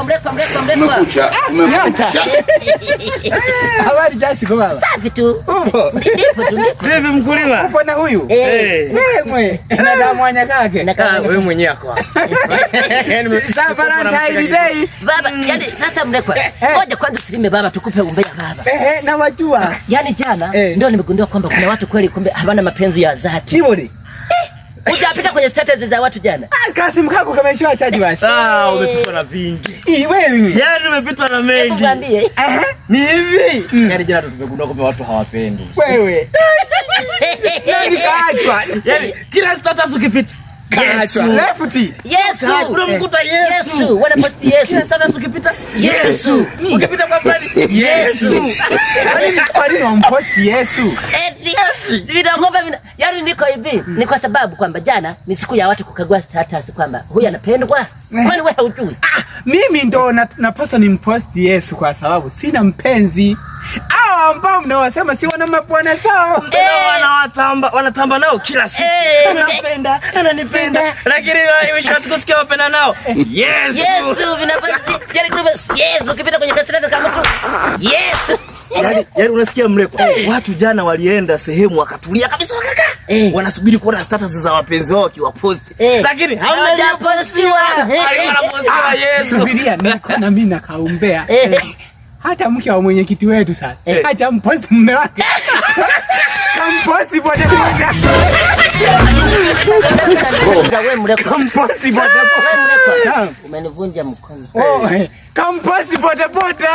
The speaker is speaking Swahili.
Umekucha. Habari Jasi kwa baba. Safi tu. Ndipo tu. Vipi mkulima? Upo na huyu? Mwe. Na damu anya kake. Wewe mwenyewe kwa. Sasa Valentine Day. Baba, yani sasa Mlekwa. Ngoja kwanza tusime baba tukupe umbea baba. Na wajua. Yani jana ndio nimegundua kwamba kuna watu kweli kumbe hawana mapenzi ya dhati. Chiboli. Hujapita kwenye status za watu jana? Kasi mkako kameshiwa chaji basi. Umepitwa na vingi. Wewe. Yaani umepitwa na mengi. Hebu niambie. Ni hivi. Yaani jana tumegundua kwamba watu hawapendi. Wewe. Yaani kaachwa. Yaani kila status ukipita kaachwa. Lefty. Yesu. Unamkuta Yesu. Wanaposti Yesu. Kila status ukipita Yesu. Ukipita kwa fulani Yesu. Kwa nini wamposti Yesu? Yaani niko hivi, ni kwa sababu kwamba jana ni siku ya watu kukagua status kwamba huyu anapendwa. Kwani wewe hujui? Mimi ndo napaswa nimposti Yesu kwa sababu sina mpenzi. Hao ambao mnawasema si wana mabwana sawa. Wanatamba nao kila siku. Anapenda, ananipenda. Lakini wewe ushasikia wapenda nao. Yesu. Yesu ukipita kwenye kaseta kama tu. Yesu. Yaani unasikia Mlekwa? Watu jana walienda sehemu wakatulia kabisa wakaka. Wanasubiri kuona status za wapenzi wao wakiwaposti. Lakini hawajapostiwa. Wanapostiwa Yesu. Subiria na mimi nakaombea. Hata mke wa mwenyekiti wetu sasa. Acha mposti mume wake. Kamposti boda boda. Wewe Mlekwa. Kamposti boda boda. Umenivunja mkono. Kamposti boda boda.